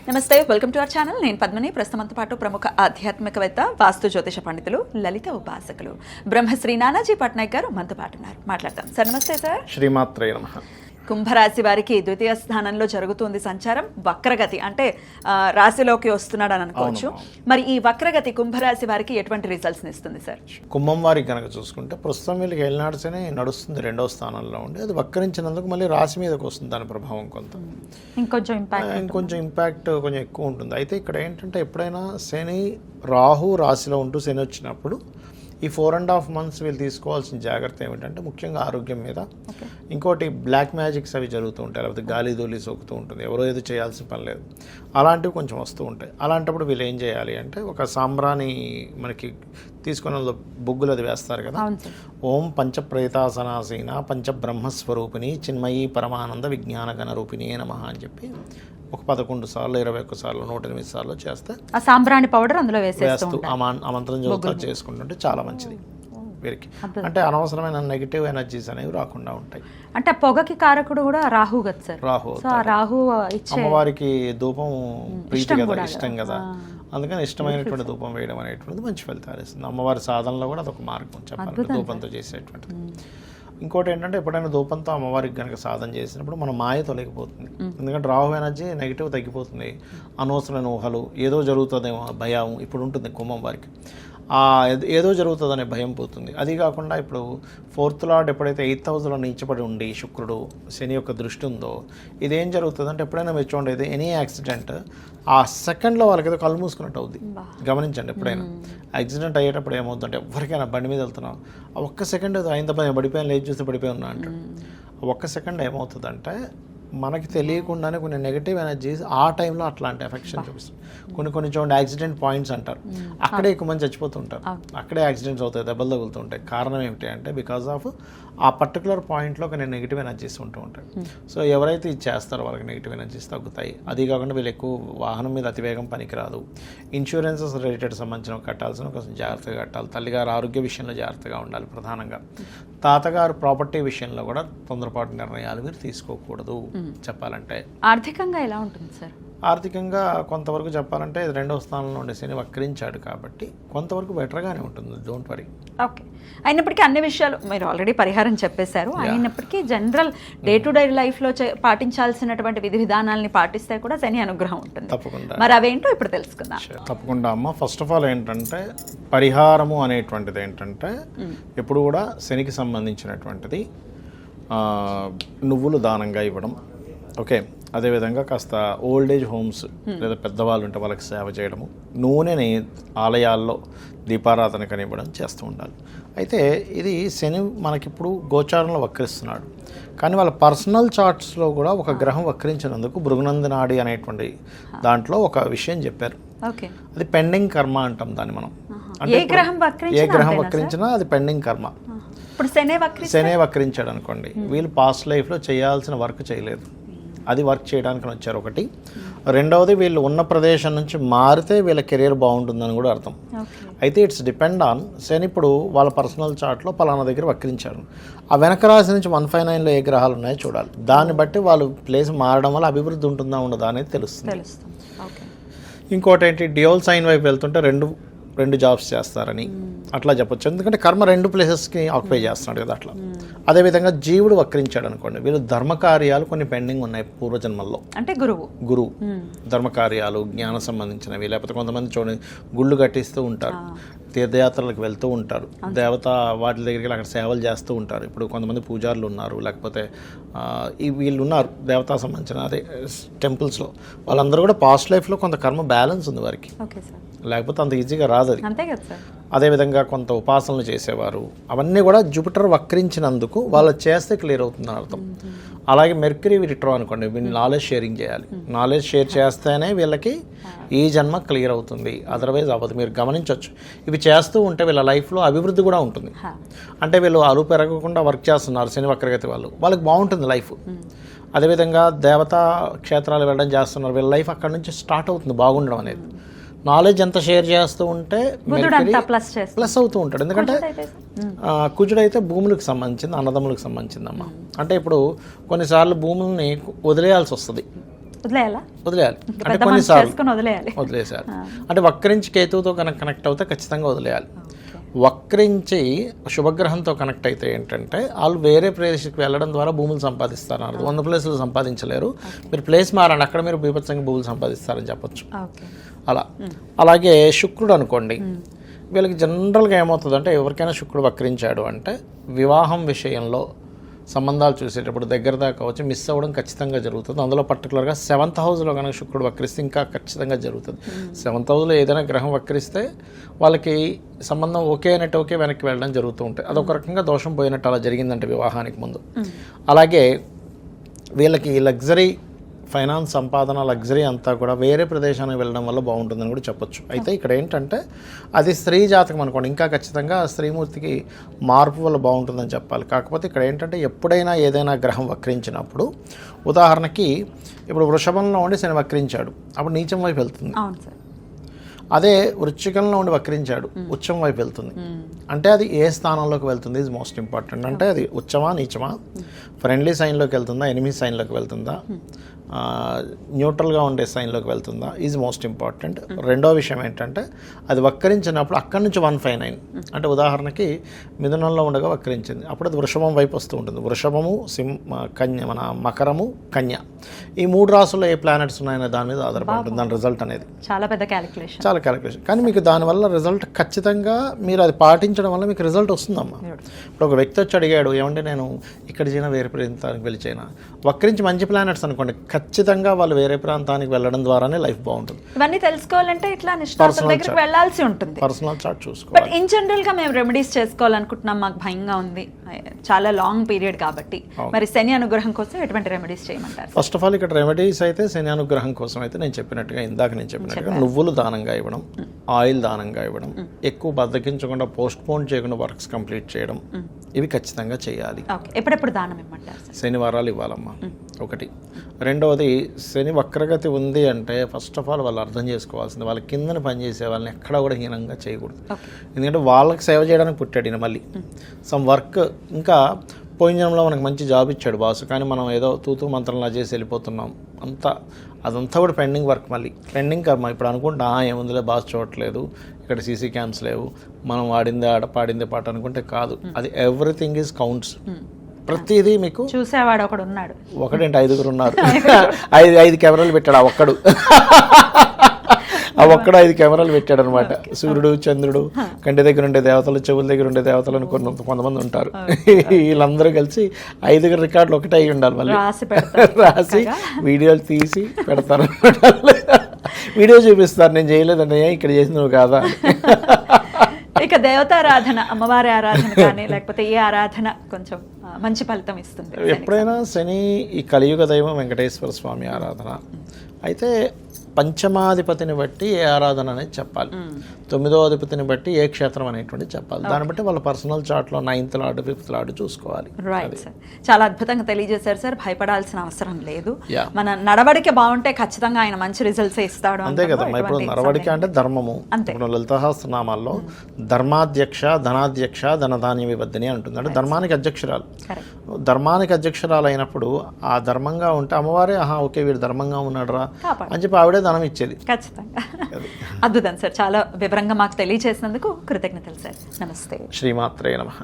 నమస్తే, welcome to our channel. నేను పద్మని. ప్రస్తుతంతో పాటు ప్రముఖ ఆధ్యాత్మికవేత్త, వాస్తు జ్యోతిష పండితులు, లలిత ఉపాసకులు బ్రహ్మశ్రీ నానాజీ పట్నాయక్ గారు మనతో పాటు ఉన్నారు. మాట్లాడతాం సార్. నమస్తే సార్. శ్రీమాత్రే నమః. కుంభరాశి వారికి ద్వితీయ స్థానంలో జరుగుతుంది సంచారం, వక్రగతి అంటే రాశిలోకి వస్తున్నాడు అని అనుకోవచ్చు. మరి ఈ వక్రగతి కుంభరాశి వారికి ఎటువంటి రిజల్ట్స్ ఇస్తుంది సార్? కుంభం వారికి కనుక చూసుకుంటే ప్రస్తుతం వీళ్ళకి ఏలినాడ్సనే నడుస్తుంది, 2వ స్థానంలో ఉండి అది వక్రించినందుకు మళ్ళీ రాశి మీదకి వస్తుంది దాని ప్రభావం కొంత. ఇంకొంచెం ఇంపాక్ట్ కొంచెం ఎక్కువ ఉంటుంది. అయితే ఇక్కడ ఏంటంటే ఎప్పుడైనా శని రాహు రాశిలో ఉంటూ శని వచ్చినప్పుడు ఈ 4.5 months వీళ్ళు తీసుకోవాల్సిన జాగ్రత్త ఏమిటంటే ముఖ్యంగా ఆరోగ్యం మీద. ఇంకోటి బ్లాక్ మ్యాజిక్స్ అవి జరుగుతూ ఉంటాయి, లేకపోతే గాలి ధూళి సోకుతూ ఉంటుంది, ఎవరో ఏదో చేయాల్సిన పని లేదు, అలాంటివి కొంచెం వస్తూ ఉంటాయి. అలాంటప్పుడు వీళ్ళు ఏం చేయాలి అంటే ఒక సాంబ్రాణి మనకి తీసుకున్న బొగ్గులు అది వేస్తారు కదా, ఓం పంచప్రేతాసనాసీన పంచబ్రహ్మస్వరూపిణి చిన్మయీ పరమానంద విజ్ఞాన గణ రూపిణి నమః అని చెప్పి ఒక 11 సార్లు 21 సార్లు 108 సార్లు చేస్తే ఆ సాంబ్రాణి పౌడర్ అందులో వేస్తూ ఆ మంత్రం చదువుతా చేసుకుంటుంటే చాలా మంచిది వీరికి. అంటే అనవసరమైన నెగిటివ్ ఎనర్జీస్ అనేవి రాకుండా ఉంటాయి. అంటే పొగకి కారకుడు కూడా రాహు కదా సార్. రాహు అమ్మవారికి ధూపం ప్రీతి కదా, ఇష్టం కదా, అందుకని ఇష్టమైనటువంటి ధూపం వేయడం అనేటువంటిది మంచి ఫలితాలు ఇస్తుంది. అమ్మవారి సాధనలో కూడా అదొక మార్గం చెప్పాలి, ధూపంతో చేసేటువంటిది. ఇంకోటి ఏంటంటే ఎప్పుడైనా ధూపంతో అమ్మవారికి కనుక సాధన చేసినప్పుడు మన మాయ తొలగిపోతుంది. ఎందుకంటే రాహు ఎనర్జీ నెగిటివ్ తగ్గిపోతుంది. అనవసరమైన ఊహలు, ఏదో జరుగుతుందేమో భయం ఇప్పుడు ఉంటుంది కుంభం వారికి. ఏదో జరుగుతుందనే భయం పోతుంది. అది కాకుండా ఇప్పుడు 4th లార్డ్ ఎప్పుడైతే 8th హౌస్లో నీచపడి ఉండి శుక్రుడు శని యొక్క దృష్టి ఉందో ఇదేం జరుగుతుందంటే ఎప్పుడైనా మీరు చూడండి ఎనీ యాక్సిడెంట్ ఆ సెకండ్లో వాళ్ళకి ఏదో కళ్ళు మూసుకున్నట్టు అవుద్ది. గమనించండి, ఎప్పుడైనా యాక్సిడెంట్ అయ్యేటప్పుడు ఏమవుతుందంటే ఎవరికైనా బండి మీద వెళ్తున్నాం ఆ ఒక్క సెకండ్ ఏదో అయిన తప్ప పడిపోయాను, లేచి చూస్తే పడిపోయి ఉన్నా అంటాడు. ఆ ఒక్క సెకండ్ ఏమవుతుందంటే మనకి తెలియకుండానే కొన్ని నెగిటివ్ ఎనర్జీస్ ఆ టైంలో అట్లాంటి ఎఫెక్షన్ చూపిస్తుంది. కొన్ని చూడండి యాక్సిడెంట్ పాయింట్స్ అంటారు, అక్కడే ఎక్కువ మంది చచ్చిపోతుంటారు, అక్కడే యాక్సిడెంట్స్ అవుతాయి, దెబ్బలు తగులుతూ ఉంటాయి. కారణం ఏమిటి అంటే బికాస్ ఆఫ్ ఆ పర్టికులర్ పాయింట్లో కొన్ని నెగిటివ్ ఎనర్జీస్ ఉంటూ ఉంటాయి. సో ఎవరైతే ఇది చేస్తారో వాళ్ళకి నెగిటివ్ ఎనర్జీస్ తగ్గుతాయి. అది కాకుండా వీళ్ళు ఎక్కువ వాహనం మీద అతివేగం పనికిరాదు. ఇన్సూరెన్సెస్ రిలేటెడ్ సంబంధించిన కట్టాల్సిన కొంచెం జాగ్రత్తగా కట్టాలి. తల్లిగారు ఆరోగ్య విషయంలో జాగ్రత్తగా ఉండాలి ప్రధానంగా. తాతగారు ప్రాపర్టీ విషయంలో కూడా తొందరపాటు నిర్ణయాలు మీరు తీసుకోకూడదు. చెప్పాలంటే ఆర్థికంగా ఎలా ఉంటుంది సార్? ఆర్థికంగా కొంతవరకు చెప్పాలంటే 2వ స్థానంలో ఉండే శని వక్రించాడు కాబట్టి కొంతవరకు బెటర్గానే ఉంటుంది, డోంట్ వరీ. ఓకే. అయినప్పటికీ అన్ని విషయాలు మీరు ఆల్రెడీ పరిహారం చెప్పేశారు. అయినప్పటికీ జనరల్ డే టు డే లైఫ్లో పాటించాల్సినటువంటి విధి విధానాలని పాటిస్తే కూడా శని అనుగ్రహం ఉంటుంది తప్పకుండా. మరి అవేంటో ఇప్పుడు తెలుసుకుందాం. తప్పకుండా అమ్మ. ఫస్ట్ ఆఫ్ ఆల్ ఏంటంటే పరిహారము అనేటువంటిది ఏంటంటే ఎప్పుడు కూడా శనికి సంబంధించినటువంటిది నువ్వులు దానంగా ఇవ్వడం. ఓకే. అదేవిధంగా కాస్త ఓల్డ్ ఏజ్ హోమ్స్ లేదా పెద్దవాళ్ళు ఉంటే వాళ్ళకి సేవ చేయడము, నూనెని ఆలయాల్లో దీపారాధన కనివ్వడం చేస్తూ ఉండాలి. అయితే ఇది శని మనకిప్పుడు గోచారంలో వక్రిస్తున్నాడు, కానీ వాళ్ళ పర్సనల్ చార్ట్స్లో కూడా ఒక గ్రహం వక్రించినందుకు భృగునందనాడి అనేటువంటి దాంట్లో ఒక విషయం చెప్పారు. అది పెండింగ్ కర్మ అంటాం దాన్ని మనం. అంటే ఏ గ్రహం వక్రించినా అది పెండింగ్ కర్మ. శనే వక్రించాడు అనుకోండి, వీళ్ళు పాస్ట్ లైఫ్లో చేయాల్సిన వర్క్ చేయలేదు, అది వర్క్ చేయడానికి వచ్చారు ఒకటి. రెండవది వీళ్ళు ఉన్న ప్రదేశం నుంచి మారితే వీళ్ళ కెరీర్ బాగుంటుందని కూడా అర్థం. అయితే ఇట్స్ డిపెండ్ ఆన్ శని. ఇప్పుడు వాళ్ళ పర్సనల్ చార్ట్లో పలానా దగ్గర వక్రించారు, ఆ వెనక రాశి నుంచి 159లో ఏ గ్రహాలు ఉన్నాయో చూడాలి. దాన్ని బట్టి వాళ్ళు ప్లేస్ మారడం వల్ల అభివృద్ధి ఉంటుందా ఉండదా అనేది తెలుస్తుంది. ఇంకోటి ఏంటి, డ్యూయల్ సైన్ వైపు వెళ్తుంటే రెండు జాబ్స్ చేస్తారని అట్లా చెప్పొచ్చు. ఎందుకంటే కర్మ 2 ప్లేసెస్కి ఆక్యుపై చేస్తున్నాడు కదా అట్లా. అదేవిధంగా జీవుడు వక్రించాడు అనుకోండి, వీళ్ళు ధర్మకార్యాలు కొన్ని పెండింగ్ ఉన్నాయి పూర్వజన్మల్లో. అంటే గురువు ధర్మకార్యాలు, జ్ఞానం సంబంధించినవి, లేకపోతే కొంతమంది చూడండి గుళ్ళు కట్టిస్తూ ఉంటారు, తీర్థయాత్రలకు వెళ్తూ ఉంటారు, దేవత వాటి దగ్గరికి అక్కడ సేవలు చేస్తూ ఉంటారు. ఇప్పుడు కొంతమంది పూజారులు ఉన్నారు, లేకపోతే వీళ్ళు ఉన్నారు దేవతా సంబంధించిన అదే టెంపుల్స్లో. వాళ్ళందరూ కూడా పాస్ట్ లైఫ్లో కొంత కర్మ బ్యాలెన్స్ ఉంది వారికి, లేకపోతే అంత ఈజీగా రాదు అది. అదేవిధంగా కొంత ఉపాసనలు చేసేవారు, అవన్నీ కూడా జూపిటర్ వక్రించినందుకు వాళ్ళు చేస్తే క్లియర్ అవుతుందని అర్థం. అలాగే మెర్క్యూరీ రిట్రో అనుకోండి, వీళ్ళు నాలెడ్జ్ షేరింగ్ చేయాలి. నాలెడ్జ్ షేర్ చేస్తేనే వీళ్ళకి ఈ జన్మ క్లియర్ అవుతుంది, అదర్వైజ్ అవ్వదు. మీరు గమనించవచ్చు, ఇవి చేస్తూ ఉంటే వీళ్ళ లైఫ్లో అభివృద్ధి కూడా ఉంటుంది. అంటే వీళ్ళు అరువు పెరగకుండా వర్క్ చేస్తున్నారు శని వక్రగతి వాళ్ళకి బాగుంటుంది లైఫ్. అదేవిధంగా దేవతా క్షేత్రాలు వెళ్ళడం చేస్తున్నారు, వీళ్ళ లైఫ్ అక్కడ నుంచి స్టార్ట్ అవుతుంది బాగుండడం అనేది. నాలెడ్జ్ ఎంత షేర్ చేస్తూ ఉంటే ప్లస్ అవుతూ ఉంటాడు. ఎందుకంటే కుజుడైతే భూములకు సంబంధించింది, అన్నదమ్ములకు సంబంధించింది అమ్మ. అంటే ఇప్పుడు కొన్నిసార్లు భూముల్ని వదిలేయాల్సి వస్తుంది వదిలేయాలా? వదిలేయాలి. ఇంకా అంటే పెద్ద మనసు కొన్నిసార్లు చేసుకొని వదిలేయాలి. వదిలేసారు. అంటే వక్రించి కేతువుతో కనెక్ట్ అవుతే ఖచ్చితంగా వదిలేయాలి. వక్రించి శుభగ్రహంతో కనెక్ట్ అయితే ఏంటంటే వాళ్ళు వేరే ప్రదేశకి వెళ్ళడం ద్వారా భూములు సంపాదిస్తారు. 100 ప్లేసులు సంపాదించలేరు. మీరు ప్లేస్ మారండి, అక్కడ మీరు బీభత్సంగా భూములు సంపాదిస్తారని చెప్పొచ్చు. అలా. అలాగే శుక్రుడు అనుకోండి, వీళ్ళకి జనరల్గా ఏమవుతుందంటే ఎవరికైనా శుక్రుడు వక్రించాడు అంటే వివాహం విషయంలో సంబంధాలు చూసేటప్పుడు దగ్గర దాకా వచ్చి మిస్ అవ్వడం ఖచ్చితంగా జరుగుతుంది. అందులో పర్టికులర్గా 7th హౌస్లో కనుక శుక్రుడు వక్రిస్తే ఇంకా ఖచ్చితంగా జరుగుతుంది. 7th హౌస్లో ఏదైనా గ్రహం వక్రిస్తే వాళ్ళకి సంబంధం ఓకే అన్నట్టు ఓకే వెనక్కి వెళ్ళడం జరుగుతూ ఉంటుంది. అదొక రకంగా దోషం పోయినట్టు అలా జరిగిందంటే వివాహానికి ముందు. అలాగే వీళ్ళకి లగ్జరీ ఫైనాన్స్ సంపాదన లగ్జరీ అంతా కూడా వేరే ప్రదేశానికి వెళ్ళడం వల్ల బాగుంటుందని కూడా చెప్పొచ్చు. అయితే ఇక్కడ ఏంటంటే అది స్త్రీ జాతకం అనుకోండి, ఇంకా ఖచ్చితంగా స్త్రీమూర్తికి మార్పు వల్ల బాగుంటుందని చెప్పాలి. కాకపోతే ఇక్కడ ఏంటంటే ఎప్పుడైనా ఏదైనా గ్రహం వక్రించినప్పుడు, ఉదాహరణకి ఇప్పుడు వృషభంలో ఉండి శని వక్రించాడు, అప్పుడు నీచం వైపు వెళ్తుంది. అదే వృశ్చికంలో ఉండి వక్రించాడు, ఉచ్చం వైపు వెళ్తుంది. అంటే అది ఏ స్థానంలోకి వెళ్తుంది ఈజ్ మోస్ట్ ఇంపార్టెంట్. అంటే అది ఉచ్చమా నీచమా, ఫ్రెండ్లీ సైన్లోకి వెళ్తుందా, ఎనిమీ సైన్లోకి వెళ్తుందా, న్యూట్రల్గా ఉండే సైన్లోకి వెళ్తుందా ఈజ్ మోస్ట్ ఇంపార్టెంట్. రెండో విషయం ఏంటంటే అది వక్రించినప్పుడు అక్కడి నుంచి 159, అంటే ఉదాహరణకి మిథునంలో ఉండగా వక్రించింది, అప్పుడు అది వృషభం వైపు వస్తూ ఉంటుంది. వృషభము, కన్య, మన మకరము, కన్య, ఈ 3 రాసుల్లో ఏ ప్లానెట్స్ ఉన్నాయనే దాని మీద ఆధారపడి ఉంటుంది దాని రిజల్ట్ అనేది. చాలా పెద్ద క్యాలిక్యులేషన్, చాలా క్యాలిక్యులేషన్. కానీ మీకు దానివల్ల రిజల్ట్ ఖచ్చితంగా మీరు అది పాటించడం వల్ల మీకు రిజల్ట్ వస్తుందమ్మా. ఇప్పుడు ఒక వ్యక్తి వచ్చి అడిగాడు, ఏమంటే నేను ఇక్కడ చేయనా వేరే ప్రాంతానికి వెళ్ళి చేయనా, వక్రించి మంచి ప్లానెట్స్ అనుకోండి, ఖచ్చితంగా వాళ్ళు వేరే ప్రాంతానికి వెళ్ళడం ద్వారానే లైఫ్ బాగుంటుంది. ఇవన్నీ తెలుసుకోవాలంటే ఇట్లా నిష్ణాతుల దగ్గరికి వెళ్ళాల్సి ఉంటుంది. పర్సనల్ చార్ట్ చూసుకోవాలి. బట్ ఇన్ జనరల్ గా మేము రెమెడీస్ చేసుకోవాలనుకుంటున్నాం, మాకు భయంగా ఉంది, చాలా లాంగ్ పీరియడ్ కాబట్టి, మరి శని అనుగ్రహం కోసం ఎటువంటి రెమెడీస్ చేయమంటారు? ఫస్ట్ ఆఫ్ ఆల్ ఇక్కడ రెమెడీస్ అయితే శని అనుగ్రహం కోసం అయితే నేను చెప్పినట్టుగా నువ్వులు దానంగా ఇవ్వడం, ఆయిల్ దానంగా ఇవ్వడం, ఎక్కువ బద్దకించకుండా పోస్ట్ పోన్ చేయకుండా వర్క్స్ కంప్లీట్ చేయడం, ఇవి ఖచ్చితంగా చేయాలి. ఎప్పుడెప్పుడు దానం ఇవ్వమంటారు? శనివారాలు ఇవ్వాలమ్మా ఒకటి. రెండవది శని వక్రగతి ఉంది అంటే ఫస్ట్ ఆఫ్ ఆల్ వాళ్ళు అర్థం చేసుకోవాల్సింది, వాళ్ళ కిందని పనిచేసే వాళ్ళని ఎక్కడా కూడా హీనంగా చేయకూడదు. ఎందుకంటే వాళ్ళకి సేవ చేయడానికి పుట్టాడు ఈయన. మళ్ళీ సమ్ వర్క్, ఇంకా పోయిన జన్మలో మనకు మంచి జాబ్ ఇచ్చాడు బాస్, కానీ మనం ఏదో తూతూ మంత్రంలా చేసి వెళ్ళిపోతున్నాం, అదంతా కూడా పెండింగ్ వర్క్. మళ్ళీ పెండింగ్ కర్మ. ఇప్పుడు అనుకుంటా ఏముందిలే బాస్ చూడట్లేదు, ఇక్కడ సీసీ క్యామ్స్ లేవు, మనం వాడిందే ఆడ పాడిందే పాట అనుకుంటే కాదు. అది ఎవ్రీథింగ్ ఈజ్ కౌంట్స్. ప్రతిదీ మీకు చూసేవాడు ఒకడు ఉన్నాడు, ఒకటేంటి 5 ఉన్నారు. 5 కెమెరాలు పెట్టాడు ఆ ఒక్కడు. ఆ ఒక్కడు 5 కెమెరాలు పెట్టాడు అనమాట. సూర్యుడు, చంద్రుడు, కంటి దగ్గర ఉండే దేవతలు, చెవుల దగ్గర ఉండే దేవతలు అని కొంతమంది ఉంటారు. వీళ్ళందరూ కలిసి 5 రికార్డులు ఒకటే అయి ఉండాలి. మళ్ళీ రాసి వీడియోలు తీసి పెడతారు. వీడియో చూపిస్తారు, నేను చేయలేదండి, ఇక్కడ చేసి నువ్వు కాదా. ఇక దేవతారాధన, అమ్మవారి ఆరాధన కానీ లేకపోతే ఏ ఆరాధన కొంచెం మంచి ఫలితం ఇస్తుంది? ఎప్పుడైనా శని ఈ కలియుగ దైవం వెంకటేశ్వర స్వామి ఆరాధన అయితే పంచమాధిపతిని బట్టి ఏ ఆరాధన అనేది చెప్పాలి, 9వ అధిపతిని బట్టి ఏ క్షేత్రం అనేటువంటి చెప్పాలి. దాన్ని బట్టి వాళ్ళ పర్సనల్ చార్ట్లో 9th లార్డ్ 5th లార్డ్ చూసుకోవాలి. రైట్ సార్, చాలా అద్భుతంగా తెలియజేశారు సార్. భయపడాల్సిన అవసరం లేదు, మన నడవడిక బాగుంటే ఖచ్చితంగా ఆయన మంచి రిజల్ట్స్ ఇస్తాడు. అంతే కదా. ఇప్పుడు నడవడిక అంటే ధర్మము. ఇప్పుడు లలితాసహస్రనామాల్లో ధర్మాధ్యక్ష, ధనాధ్యక్ష, ధనధాన్య విబద్ధిని అంటుంది. అంటే ధర్మానికి అధ్యక్షురాలు. ధర్మానికి అధ్యక్షురాలు అయినప్పుడు ఆ ధర్మంగా ఉంటే అమ్మవారే ఓకే వీడు ధర్మంగా ఉన్నాడు రా అని చెప్పి ఆవిడే ధనం ఇచ్చేది. ఖచ్చితంగా. అద్భుతం సార్, చాలా వివరంగా మాకు తెలియజేసినందుకు కృతజ్ఞతలు సార్. నమస్తే. శ్రీమాత్రే నమః.